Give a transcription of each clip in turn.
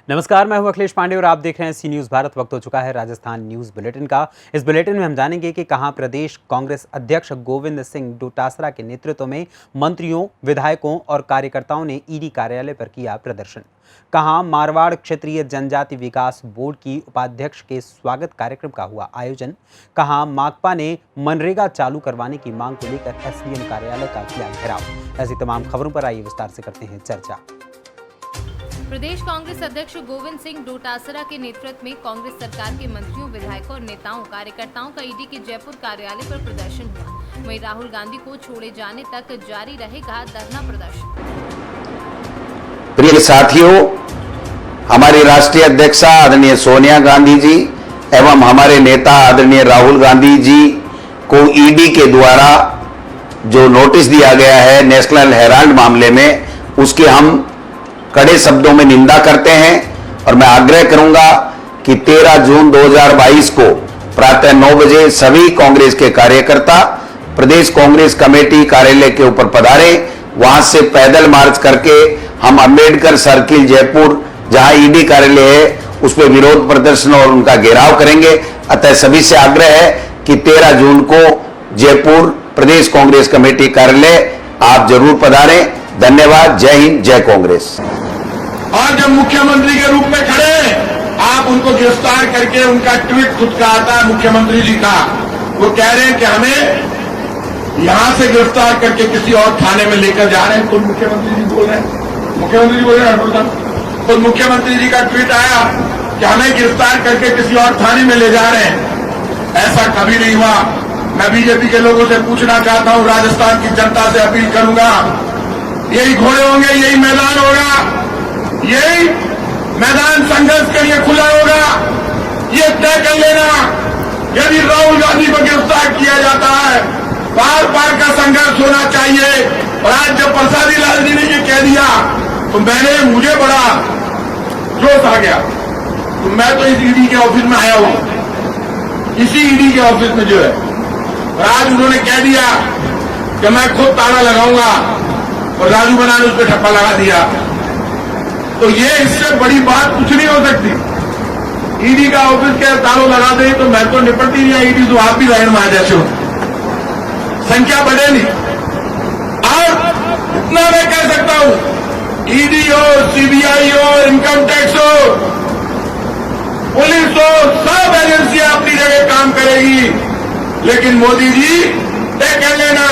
नमस्कार, मैं हूं अखिलेश पांडे और आप देख रहे हैं सी न्यूज भारत। वक्त हो चुका है राजस्थान न्यूज बुलेटिन का। इस बुलेटिन में हम जानेंगे कि कहां प्रदेश कांग्रेस अध्यक्ष गोविंद सिंह डोटासरा के नेतृत्व में मंत्रियों, विधायकों और कार्यकर्ताओं ने ईडी कार्यालय पर किया प्रदर्शन। कहां मारवाड़ क्षेत्रीय जनजाति विकास बोर्ड की उपाध्यक्ष के स्वागत कार्यक्रम का हुआ आयोजन। कहां माकपा ने मनरेगा चालू करवाने की मांग को लेकर एसडीएम कार्यालय का किया घेराव। ऐसी तमाम खबरों पर आइए विस्तार से करते हैं चर्चा। प्रदेश कांग्रेस अध्यक्ष गोविंद सिंह डोटासरा के नेतृत्व में कांग्रेस सरकार के मंत्रियों, विधायकों और नेताओं, कार्यकर्ताओं का ईडी के जयपुर कार्यालय पर प्रदर्शन हुआ। वहीं राहुल गांधी को छोड़े जाने तक जारी रहेगा धरना प्रदर्शन। प्रिय साथियों, हमारी राष्ट्रीय अध्यक्षा आदरणीय सोनिया गांधी जी एवं हमारे नेता आदरणीय राहुल गांधी जी को ईडी के द्वारा जो नोटिस दिया गया है नेशनल हेराल्ड मामले में, उसके हम कड़े शब्दों में निंदा करते हैं। और मैं आग्रह करूंगा कि 13 जून 2022 को प्रातः 9 बजे सभी कांग्रेस के कार्यकर्ता प्रदेश कांग्रेस कमेटी कार्यालय के ऊपर पधारें। वहां से पैदल मार्च करके हम अंबेडकर सर्किल जयपुर, जहां ईडी कार्यालय है, उस पर विरोध प्रदर्शन और उनका घेराव करेंगे। अतः सभी से आग्रह है कि 13 जून को जयपुर प्रदेश कांग्रेस कमेटी कार्यालय आप जरूर पधारें। धन्यवाद। जय हिंद, जय कांग्रेस। और जब मुख्यमंत्री के रूप में खड़े आप उनको गिरफ्तार करके, उनका ट्वीट खुद का आता है मुख्यमंत्री जी का, वो कह रहे हैं कि हमें यहां से गिरफ्तार करके किसी और थाने में लेकर जा रहे हैं। खुद मुख्यमंत्री जी बोल रहे हैं, मुख्यमंत्री जी बोल रहे हैं, खुद मुख्यमंत्री जी का ट्वीट आया कि हमें गिरफ्तार करके किसी और थाने में ले जा रहे हैं। ऐसा कभी नहीं हुआ। मैं बीजेपी के लोगों से पूछना चाहता हूं, राजस्थान की जनता से अपील करूंगा, यही घोड़े होंगे, यही मैदान होगा, यही मैदान संघर्ष के लिए खुला होगा। ये तय कर लेना, यदि राहुल गांधी को गिरफ्तार किया जाता है, बार बार का संघर्ष होना चाहिए। और आज जब प्रसादी लाल जी ने ये कह दिया तो मुझे बड़ा जोश आ गया। तो मैं तो इस ईडी के ऑफिस में आया हूं, इसी ईडी के ऑफिस में जो है, और आज उन्होंने कह दिया कि मैं खुद ताला लगाऊंगा और राजू बना ने उस पर ठप्पा लगा दिया। तो ये इससे बड़ी बात कुछ नहीं हो सकती। ईडी का ऑफिस के तालों लगा दे तो मैं तो निपटती नहीं, ईडी तो आप भी लाइन में आ जाते हो, संख्या बढ़े नहीं। और इतना मैं कह सकता हूं, ईडी हो, सीबीआई हो, इनकम टैक्स हो, पुलिस हो, सब एजेंसियां अपनी जगह काम करेगी। लेकिन मोदी जी तय कर लेना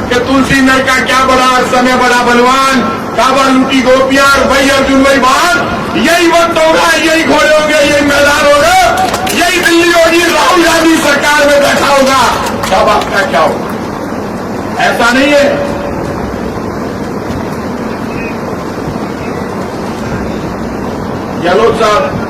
कि तुलसी नर का क्या बड़ा समय, बड़ा बलवान, काबा लूटी गोपियां, वही अर्जुन वही बाण। यही वक्त होगा, यही घोड़े होंगे, यही मैदान होगा, यही दिल्ली होगी, राहुल गांधी सरकार में बैठा होगा, तब आपका क्या होगा। ऐसा नहीं है। गहलोत साहब,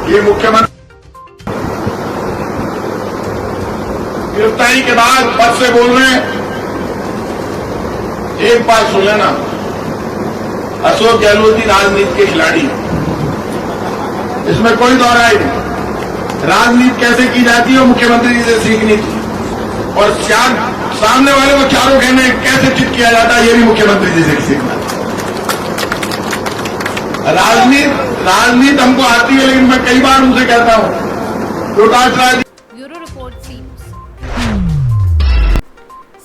ये मुख्यमंत्री गिरफ्तारी के बाद पद से बोल रहे हैं। एक बात सुन लेना, अशोक गहलोत जी राजनीति के खिलाड़ी, इसमें कोई दौराई नहीं। राजनीति कैसे की जाती है मुख्यमंत्री जी से सीखनी थी, और सामने वाले को चारों कहने कैसे चिट किया जाता है, ये भी मुख्यमंत्री जी से सीखना। राजनीति हमको आती है, लेकिन मैं कई बार उनसे कहता हूं, bureau report C news.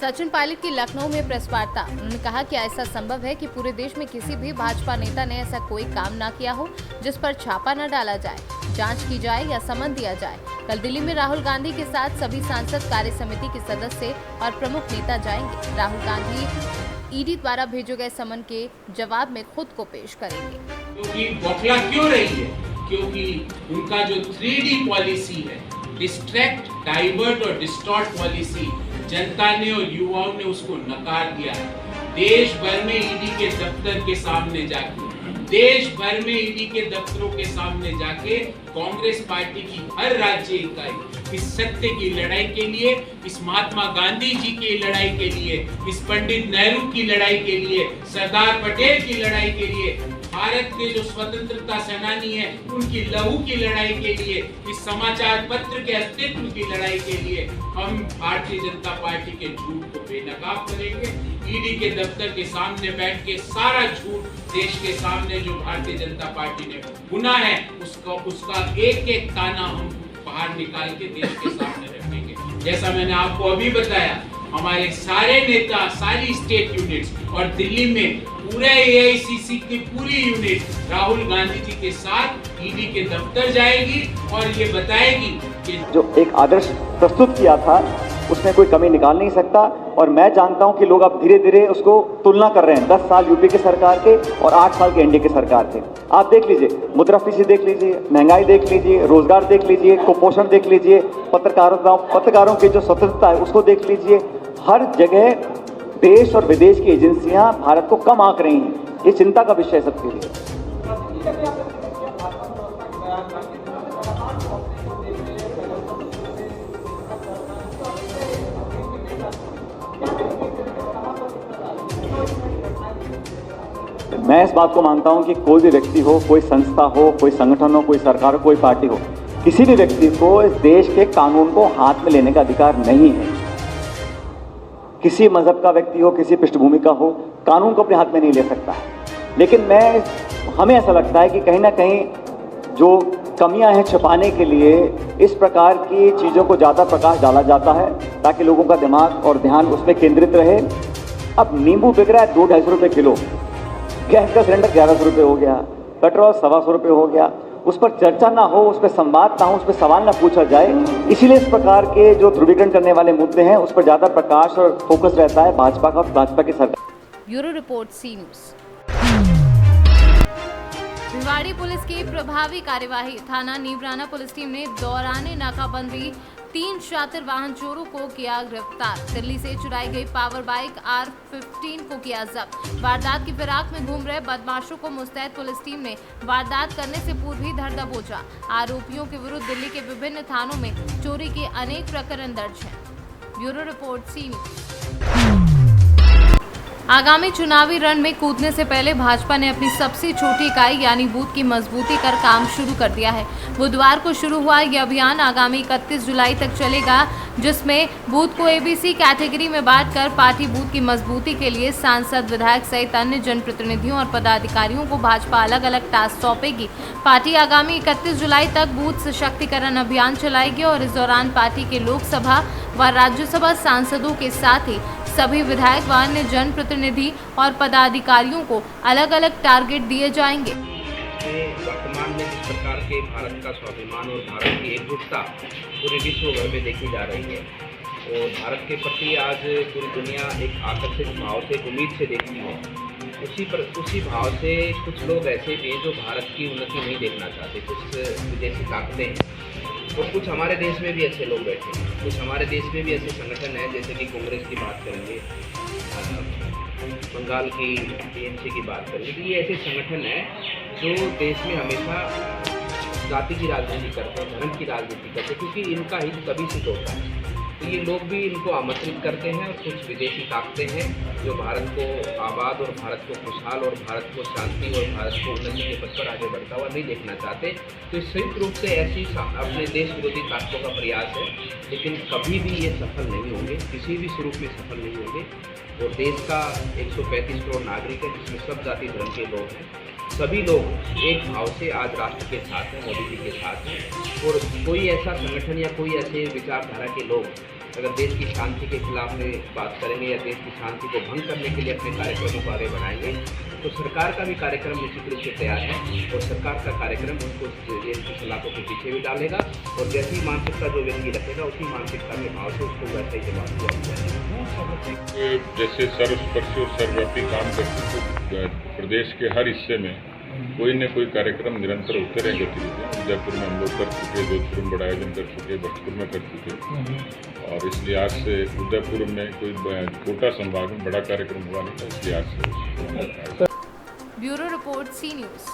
Sachin Pilot की लखनऊ में प्रेस वार्ता। उन्होंने कहा कि ऐसा संभव है कि पूरे देश में किसी भी भाजपा नेता ने ऐसा कोई काम ना किया हो जिस पर छापा न डाला जाए, जांच की जाए या समन दिया जाए। कल दिल्ली में राहुल गांधी के साथ सभी सांसद कार्य समिति के सदस्य और प्रमुख नेता जाएंगे। राहुल गांधी ईडी द्वारा भेजे गए समन के जवाब में खुद को पेश करेंगे। क्योंकि बौखला क्यों रही है? क्योंकि उनका जो 3D पॉलिसी है, डिस्ट्रैक्ट, डाइवर्ट और डिस्टॉर्ट पॉलिसी, जनता ने और युवाओं ने उसको नकार दिया है। देश भर में ईडी के दफ्तर के सामने जाके देश भर में ईडी के दफ्तरों के सामने जाके कांग्रेस पार्टी की हर राज्य इकाई इस सत्य की लड़ाई के लिए, इस महात्मा गांधी जी की लड़ाई के लिए, इस पंडित नेहरू की लड़ाई के लिए, सरदार पटेल की लड़ाई के लिए, भारत के जो स्वतंत्रता सेनानी है उनकी लहू की लड़ाई के लिए, इस समाचार पत्र के अस्तित्व की लड़ाई के लिए हम भारतीय जनता पार्टी के झूठ को बेनकाब करेंगे। ईडी के दफ्तर के सामने बैठ के सारा झूठ देश के सामने जो भारतीय जनता पार्टी ने बुना है उसका एक एक ताना हम बाहर निकाल के देश के सामने रखेंगे। जैसा मैंने आपको अभी बताया, हमारे सारे नेता, सारी स्टेट यूनिट्स और दिल्ली में पूरे एआईसीसी की पूरी यूनिट राहुल गांधी जी के साथ ईडी के दफ्तर जाएगी और ये बताएगी कि जो एक आदर्श प्रस्तुत किया था उसमें कोई कमी निकाल नहीं सकता। और मैं जानता हूं कि लोग अब धीरे धीरे उसको तुलना कर रहे हैं 10 साल यूपी के सरकार के और 8 साल के एनडीए के सरकार के। आप देख लीजिए, मुद्रास्फीति देख लीजिए, महंगाई देख लीजिए, रोजगार देख लीजिए, कुपोषण देख लीजिए, पत्रकारों की जो स्वतंत्रता है उसको देख लीजिए। हर जगह देश और विदेश की एजेंसियां भारत को कम आंक रही हैं। ये चिंता का विषय है सबके लिए। मैं इस बात को मानता हूं कि कोई भी व्यक्ति हो, कोई संस्था हो, कोई संगठन हो, कोई सरकार हो, कोई पार्टी हो, किसी भी व्यक्ति को इस देश के कानून को हाथ में लेने का अधिकार नहीं है। किसी मजहब का व्यक्ति हो, किसी पृष्ठभूमि का हो, कानून को अपने हाथ में नहीं ले सकता है। लेकिन हमें ऐसा लगता है कि कहीं ना कहीं जो कमियां हैं छुपाने के लिए इस प्रकार की चीज़ों को ज़्यादा प्रकाश डाला जाता है ताकि लोगों का दिमाग और ध्यान उसमें केंद्रित रहे। अब नींबू बिक रहा है 200-250 रुपये किलो, गैस का सिलेंडर 1100 रुपये हो गया, पेट्रोल 125 रुपये हो गया। उस पर चर्चा ना हो, उस पर संवाद ना हो, उस पर सवाल ना पूछा जाए। इसीलिए इस प्रकार के जो ध्रुवीकरण करने वाले मुद्दे हैं उस पर ज़्यादा प्रकाश और फोकस रहता है भाजपा का और भाजपा की सरकार। ब्यूरो रिपोर्ट, सी न्यूज़। भिवाड़ी पुलिस की प्रभावी कार्यवाही। थाना नीवराना पुलिस टीम ने दौरान नाकाबंदी 3 शातिर वाहन चोरों को किया गिरफ्तार। दिल्ली से चुराई गई पावर बाइक R15 को किया जब्त। वारदात की फिराक में घूम रहे बदमाशों को मुस्तैद पुलिस टीम ने वारदात करने से पूर्व ही धर दबोचा। आरोपियों के विरुद्ध दिल्ली के विभिन्न थानों में चोरी के अनेक प्रकरण दर्ज हैं। ब्यूरो रिपोर्ट, सी न्यूज़। आगामी चुनावी रण में कूदने से पहले भाजपा ने अपनी सबसे छोटी इकाई यानी बूथ की मजबूती कर काम शुरू कर दिया है। बुधवार को शुरू हुआ यह अभियान आगामी 31 जुलाई तक चलेगा, जिसमें बूथ को ABC कैटेगरी में बांटकर पार्टी बूथ की मजबूती के लिए सांसद, विधायक सहित अन्य जनप्रतिनिधियों और पदाधिकारियों को भाजपा अलग अलग टास्क सौंपेगी। पार्टी आगामी 31 जुलाई तक बूथ सशक्तिकरण अभियान चलाएगी और इस दौरान पार्टी के लोकसभा व राज्यसभा सांसदों के साथ ही सभी विधायक व अन्य जनप्रतिनिधि और पदाधिकारियों को अलग अलग टारगेट दिए जाएंगे। वर्तमान में जिस प्रकार के भारत का स्वाभिमान और भारत की एकजुटता पूरे विश्व भर में देखी जा रही है और भारत के प्रति आज पूरी दुनिया एक आकर्षित भाव से, उम्मीद से देखती है, उसी भाव से कुछ लोग ऐसे भी हैं जो भारत की उन्नति नहीं देखना चाहते। कुछ विदेशी ताकतें हैं और कुछ हमारे देश में भी ऐसे लोग बैठे हैं। कुछ हमारे देश में भी ऐसे संगठन हैं, जैसे कि कांग्रेस की बात करेंगे, बंगाल की TMC की बात करेंगे, तो ये ऐसे संगठन हैं जो देश में हमेशा जाति की राजनीति करते हैं, धर्म की राजनीति करते हैं, क्योंकि इनका हित तभी सिद्ध होता है। तो ये लोग भी इनको आमंत्रित करते हैं और कुछ विदेशी ताकतें हैं जो भारत को आबाद और भारत को खुशहाल और भारत को शांति और भारत को उन्नति के पथ पर आगे बढ़ता हुआ नहीं देखना चाहते। तो इस संयुक्त रूप से ऐसी अपने देश विरोधी ताकतों का प्रयास है, लेकिन कभी भी ये सफल नहीं होंगे, किसी भी स्वरूप में सफल नहीं होंगे। और देश का 135 करोड़ नागरिक है, जिसमें सब जाति धर्म के लोग हैं। सभी लोग एक भाव से आज राष्ट्र के साथ हैं, मोदी जी के साथ हैं। और कोई ऐसा संगठन या कोई ऐसे विचारधारा के लोग अगर देश की शांति के खिलाफ में बात करेंगे या देश की शांति को भंग करने के लिए अपने कार्यक्रमों को आगे बढ़ाएंगे, तो सरकार का भी कार्यक्रम निश्चित रूप से तैयार है और सरकार का कार्यक्रम उनको जेल की सलाखों के पीछे भी डालेगा और जैसी मानसिकता जो व्यक्ति रखेगा उसी मानसिकता के भाव से उसको वैसा ही जवाब दिया जाएगा। जैसे सर्वस्पर्शी और सर्वव्यापी काम करते तो प्रदेश के हर हिस्से में कोई न कोई कार्यक्रम निरंतर होते रहे गतिविधियाँ। उदयपुर में हम लोग कर चुके, जोधपुर में बड़ा आयोजन कर चुके, भरतपुर में कर चुके और इसलिए आज से उदयपुर में कोई कोटा संभाग में बड़ा कार्यक्रम हुआ नहीं था, इसलिए आज से bureau report C news.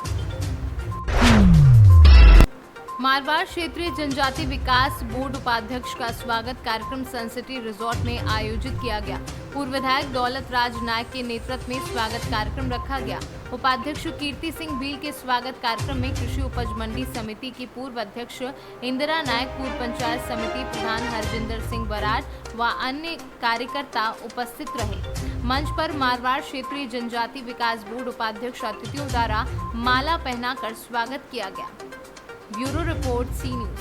Marwar क्षेत्रीय जनजाति विकास बोर्ड उपाध्यक्ष का स्वागत कार्यक्रम सनसिटी रिजॉर्ट में आयोजित किया गया। पूर्व विधायक दौलत राज नायक के नेतृत्व में स्वागत कार्यक्रम रखा गया। उपाध्यक्ष कीर्ति सिंह भील के स्वागत कार्यक्रम में कृषि उपज मंडी समिति की पूर्व अध्यक्ष इंदिरा नायक, पूर्व पंचायत समिति प्रधान हरजिंदर सिंह बराड़ व अन्य कार्यकर्ता उपस्थित रहे। मंच पर मारवाड़ क्षेत्रीय जनजाति विकास बोर्ड उपाध्यक्ष अतिथियों द्वारा माला पहनाकर स्वागत किया गया। Bureau report C news.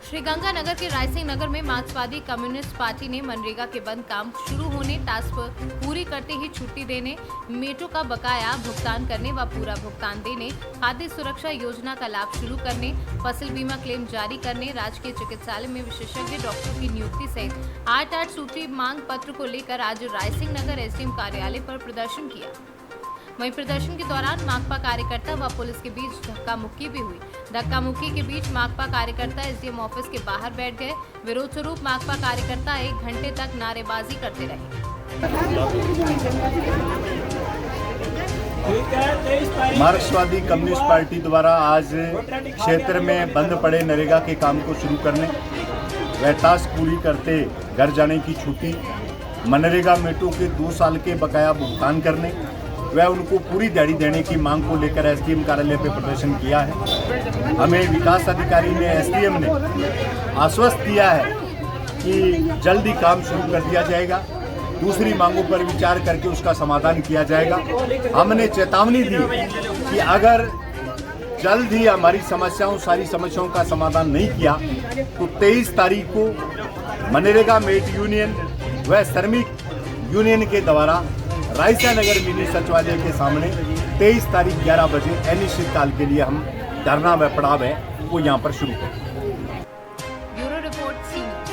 Sriganganagar के रायसिंह नगर में मार्क्सवादी कम्युनिस्ट पार्टी ने मनरेगा के बंद काम शुरू होने, टास्क पूरी करते ही छुट्टी देने, मेटो का बकाया भुगतान करने व पूरा भुगतान देने, खाद्य सुरक्षा योजना का लाभ शुरू करने, फसल बीमा क्लेम जारी करने, राजकीय चिकित्सालय में विशेषज्ञ डॉक्टरों की नियुक्ति सहित 8 सूत्री मांग पत्र को लेकर आज रायसिंह नगर एसडीएम कार्यालय पर प्रदर्शन किया। वहीं प्रदर्शन के दौरान माकपा कार्यकर्ता व पुलिस के बीच धक्का मुक्की भी हुई। धक्का मुक्की के बीच माकपा कार्यकर्ता एसडीएम ऑफिस के बाहर बैठ गए। विरोध स्वरूप माकपा कार्यकर्ता 1 घंटे तक नारेबाजी करते रहे। मार्क्सवादी कम्युनिस्ट पार्टी द्वारा आज क्षेत्र में बंद पड़े नरेगा के काम को शुरू करने, वह टास्क पूरी करते घर जाने की छुट्टी, मनरेगा मेटो के 2 साल के बकाया भुगतान करने, वह उनको पूरी दिहाड़ी देने की मांग को लेकर एसडीएम कार्यालय पर प्रदर्शन किया है। हमें विकास अधिकारी ने, एसडीएम ने आश्वस्त दिया है कि जल्द ही काम शुरू कर दिया जाएगा, दूसरी मांगों पर विचार करके उसका समाधान किया जाएगा। हमने चेतावनी दी कि अगर जल्द ही हमारी सारी समस्याओं का समाधान नहीं किया तो 23 तारीख को मनरेगा मेट यूनियन व श्रमिक यूनियन के द्वारा रायसिंह नगर मिनी सचिवालय के सामने 23 तारीख 11 बजे अनिश्चितकाल के लिए हम धरना व पड़ाव है वो यहाँ पर शुरू करें। Bureau report C news.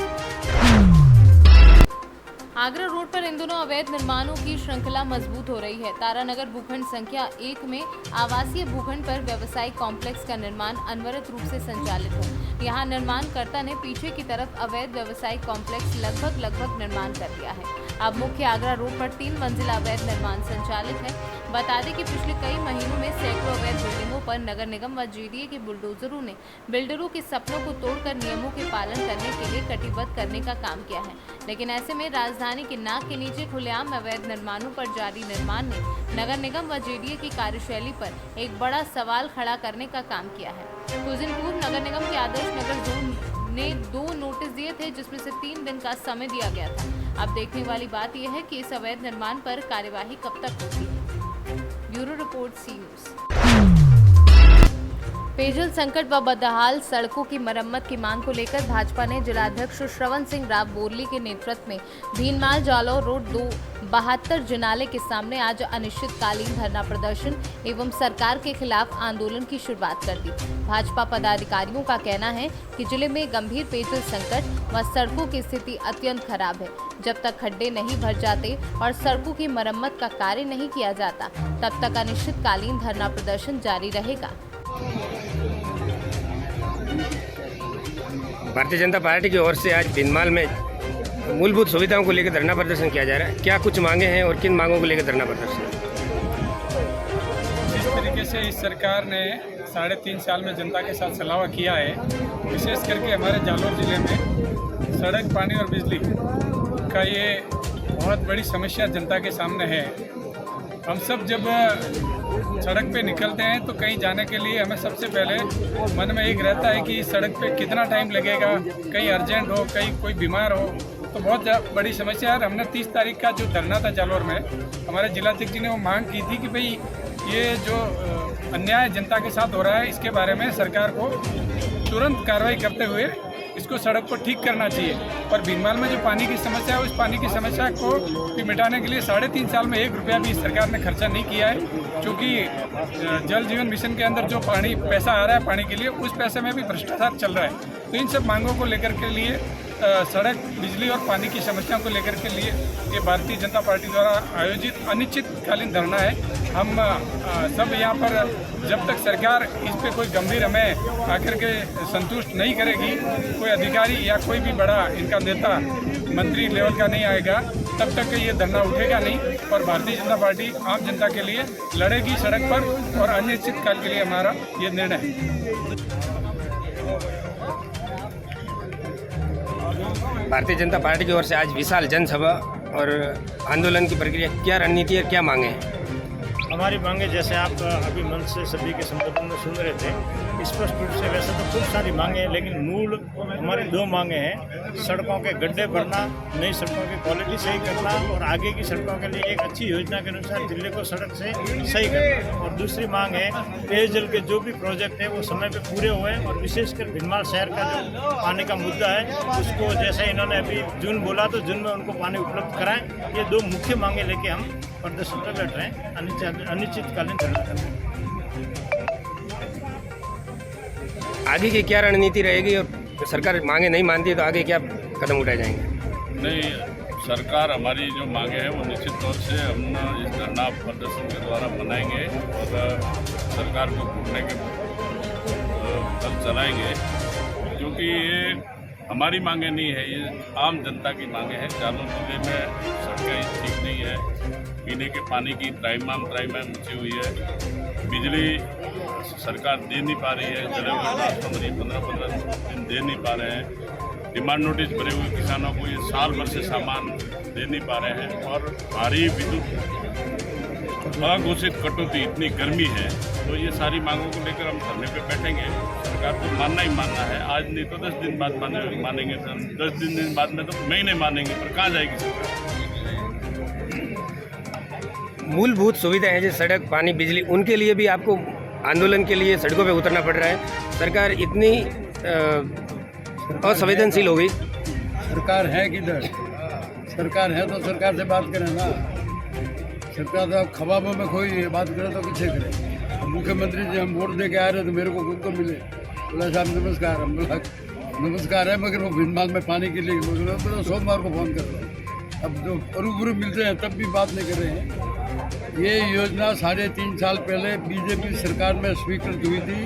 Agra road पर इन दिनों अवैध निर्माणों की श्रृंखला मजबूत हो रही है। तारानगर भूखंड संख्या 1 में आवासीय भूखंड पर व्यवसायिक कॉम्प्लेक्स का निर्माण अनवरत रूप से संचालित है। यहाँ निर्माणकर्ता ने पीछे की तरफ अवैध व्यवसायिक कॉम्प्लेक्स लगभग निर्माण कर दिया है। अब मुख्य आगरा रोड पर 3 मंजिला अवैध निर्माण संचालित है। बता दें कि पिछले कई महीनों में सैकड़ों अवैध बिल्डिंगों पर नगर निगम व जेडीए के बुलडोजरों ने बिल्डरों के सपनों को तोड़कर नियमों के पालन करने के लिए कटिबद्ध करने का काम किया है। लेकिन ऐसे में राजधानी के नाक के नीचे खुलेआम अवैध निर्माणों पर जारी निर्माण ने नगर निगम व जेडीए की कार्यशैली पर एक बड़ा सवाल खड़ा करने का काम किया है। कुछ दिन पूर्व नगर निगम के आदर्श नगर जोन ने 2 नोटिस दिए थे, जिसमें से 3 दिन का समय दिया गया था। अब देखने वाली बात यह है कि इस अवैध निर्माण पर कार्यवाही कब तक होती है। Bureau report C news. पेयजल संकट व बदहाल सड़कों की मरम्मत की मांग को लेकर भाजपा ने जिलाध्यक्ष श्रवण सिंह राव बोरली के नेतृत्व में भीनमाल जालौर रोड 72 जिनाले के सामने आज अनिश्चितकालीन धरना प्रदर्शन एवं सरकार के खिलाफ आंदोलन की शुरुआत कर दी। भाजपा पदाधिकारियों का कहना है कि जिले में गंभीर पेयजल संकट व सड़कों की स्थिति अत्यंत खराब है। जब तक खड्डे नहीं भर जाते और सड़कों की मरम्मत का कार्य नहीं किया जाता, तब तक अनिश्चितकालीन धरना प्रदर्शन जारी रहेगा। भारतीय जनता पार्टी की ओर से आज भीनमाल में मूलभूत सुविधाओं को लेकर धरना प्रदर्शन किया जा रहा है। क्या कुछ मांगे हैं और किन मांगों को लेकर धरना प्रदर्शन? जिस तरीके से इस सरकार ने 3.5 साल में जनता के साथ सलावा किया है, विशेष करके हमारे जालौर जिले में सड़क, पानी और बिजली का ये बहुत बड़ी समस्या जनता के सामने है। हम सब जब सड़क पे निकलते हैं तो कहीं जाने के लिए हमें सबसे पहले मन में एक रहता है कि सड़क पे कितना टाइम लगेगा, कहीं अर्जेंट हो, कहीं कोई बीमार हो, तो बहुत बड़ी समस्या है। हमने 30 तारीख का जो धरना था जालौर में, हमारे जिलाध्यक्ष जी ने वो मांग की थी कि भाई ये जो अन्याय जनता के साथ हो रहा है, इसके बारे में सरकार को तुरंत कार्रवाई करते हुए इसको सड़क को ठीक करना चाहिए। और भीनमाल में जो पानी की समस्या है, उस पानी की समस्या को भी मिटाने के लिए 3.5 साल में 1 रुपया भी सरकार ने खर्चा नहीं किया है। क्योंकि जल जीवन मिशन के अंदर जो पैसा आ रहा है पानी के लिए, उस पैसे में भी भ्रष्टाचार चल रहा है। तो इन सब मांगों को लेकर के लिए, सड़क, बिजली और पानी की समस्याओं को लेकर के लिए ये भारतीय जनता पार्टी द्वारा आयोजित अनिश्चितकालीन धरना है। हम सब यहाँ पर जब तक सरकार इस पे कोई गंभीर हमें आकर के संतुष्ट नहीं करेगी, कोई अधिकारी या कोई भी बड़ा इनका नेता मंत्री लेवल का नहीं आएगा, तब तक ये धरना उठेगा नहीं और भारतीय जनता पार्टी आम जनता के लिए लड़ेगी सड़क पर और अनिश्चित काल के लिए हमारा ये निर्णय है। भारतीय जनता पार्टी की ओर से आज विशाल जनसभा और आंदोलन की प्रक्रिया, क्या रणनीति है, क्या मांगे हैं? हमारी मांगे जैसे आप अभी मंच से सभी के संबोधन में सुन रहे थे, स्पष्ट रूप से वैसे तो खूब सारी मांगे हैं, लेकिन मूल हमारी दो मांगे हैं। सड़कों के गड्ढे भरना, नई सड़कों की क्वालिटी सही करना और आगे की सड़कों के लिए एक अच्छी योजना के अनुसार जिले को सड़क से सही करना। और दूसरी मांग है पेयजल के जो भी प्रोजेक्ट है वो समय पे पूरे हुए और विशेषकर भिनमाल शहर का जो पानी का मुद्दा है उसको जैसे इन्होंने अभी जून बोला तो जून में उनको पानी उपलब्ध कराएं। ये दो मुख्य मांगे लेके हम प्रदर्शन पर बैठ रहे हैं, अनिश्चितकालीन धरना कर रहे हैं। आगे की क्या रणनीति रहेगी और सरकार मांगे नहीं मानती है तो आगे क्या कदम उठाए जाएंगे? नहीं, सरकार हमारी जो मांगे हैं वो निश्चित तौर से हम इस धरना प्रदर्शन के द्वारा बनाएंगे और सरकार को घूरने के कल चलाएंगे, क्योंकि ये हमारी मांगे नहीं है, ये आम जनता की मांगे हैं। जालौर जिले में सड़कें ठीक नहीं है, पीने के पानी की त्राईमाम ऊँची हुई है, बिजली सरकार दे नहीं पा रही है, जले हुए ट्रांसफार्मर 15 दिन दे नहीं पा रहे हैं, डिमांड नोटिस भरे हुए किसानों को ये साल भर से सामान दे नहीं पा रहे हैं और भारी विद्युत अघोषित कटौती, इतनी गर्मी है, तो ये सारी मांगों को लेकर हम धरने पे बैठेंगे। सरकार को मानना ही मानना है, आज नहीं तो 10 दिन बाद मानेंगे, 10 दिन बाद में तो महीने मानेंगे, पर कहाँ जाएगी सरकार? मूलभूत सुविधाएं हैं जैसे सड़क, पानी, बिजली, उनके लिए भी आपको आंदोलन के लिए सड़कों पे उतरना पड़ रहा है। सरकार इतनी असंवेदनशील हो गई। सरकार है किधर? सरकार है तो सरकार से बात करें ना। सरकार तो खबाबों में खोई बात करे तो किसे करे? मुख्यमंत्री जी हम वोट दे के आ रहे तो मेरे को खुद को मिले, बोला साहब नमस्कार। हम बोला नमस्कार है मगर वो भिनमाल में पानी के लिए बोला सोमवार को फ़ोन कर रहे हैं। अब जो रूबरू मिलते हैं तब भी बात नहीं कर रहे हैं। ये योजना 3.5 साल पहले बीजेपी सरकार में स्वीकृत हुई थी।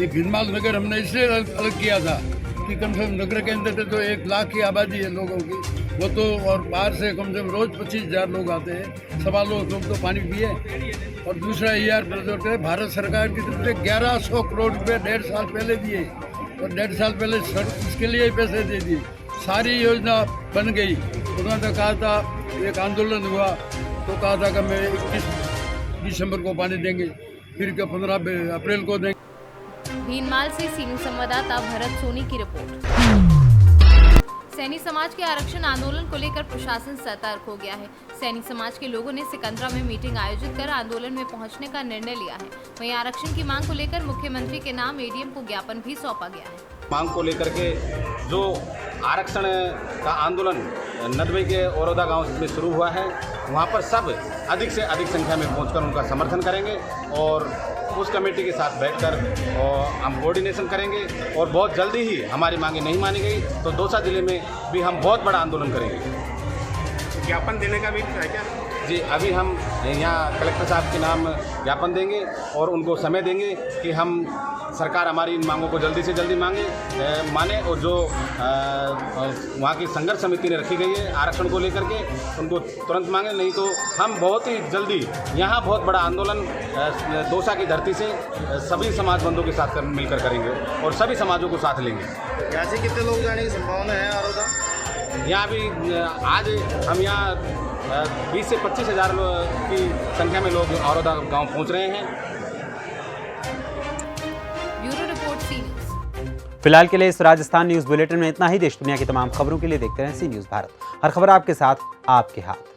ये भिनमाल नगर हमने इसलिए अलग किया था कि कम से कम नगर के अंदर तो 1 लाख की आबादी है लोगों की, वो तो और बाहर से कम से कम रोज़ 25,000 लोग आते हैं, 1.25 लोग तो पानी पिए। और दूसरा ER प्रोजेक्ट है भारत सरकार की तरफ से 1100 करोड़ रुपये 1.5 साल पहले दिए और 1.5 साल पहले इसके लिए पैसे दे दिए। सारी योजना बन गई। उन्होंने तो कहा था, एक आंदोलन हुआ तो कहा था कि मैं 21 दिसंबर को पानी देंगे, फिर 15 अप्रैल को देंगे। भीनमाल से सीनियर संवाददाता भरत सोनी की रिपोर्ट। सैनी समाज के आरक्षण आंदोलन को लेकर प्रशासन सतर्क हो गया है। सैनी समाज के लोगों ने सिकंदरा में मीटिंग आयोजित कर आंदोलन में पहुंचने का निर्णय लिया है। वहीं आरक्षण की मांग को लेकर मुख्यमंत्री के नाम ADM को ज्ञापन भी सौंपा गया है। मांग को लेकर के जो आरक्षण का आंदोलन नदबई के औरदा गांव में शुरू हुआ है, वहां पर सब अधिक से अधिक संख्या में पहुंचकर उनका समर्थन करेंगे और उस कमेटी के साथ बैठकर हम कोऑर्डिनेशन करेंगे और बहुत जल्दी ही हमारी मांगे नहीं मानी गई तो दौसा जिले में भी हम बहुत बड़ा आंदोलन करेंगे। ज्ञापन देने का भी है क्या? जी, अभी हम यहाँ कलेक्टर साहब के नाम ज्ञापन देंगे और उनको समय देंगे कि हम सरकार हमारी इन मांगों को जल्दी से जल्दी माने और जो वहाँ की संघर्ष समिति ने रखी गई है आरक्षण को लेकर के उनको तुरंत मांगे, नहीं तो हम बहुत ही जल्दी यहाँ बहुत बड़ा आंदोलन दौसा की धरती से सभी समाज बंधुओं के साथ मिलकर करेंगे और सभी समाजों को साथ लेंगे। यहाँ से कितने लोग जाने की संभावना है औरदा? यहाँ भी आज हम यहाँ 20 से 25 हज़ार की संख्या में लोग औरदा गांव पहुंच रहे हैं। Bureau report C news. फिलहाल के लिए इस राजस्थान न्यूज़ बुलेटिन में इतना ही। देश दुनिया की तमाम खबरों के लिए देखते रहें सी न्यूज़ भारत। हर खबर आपके साथ, आपके हाथ।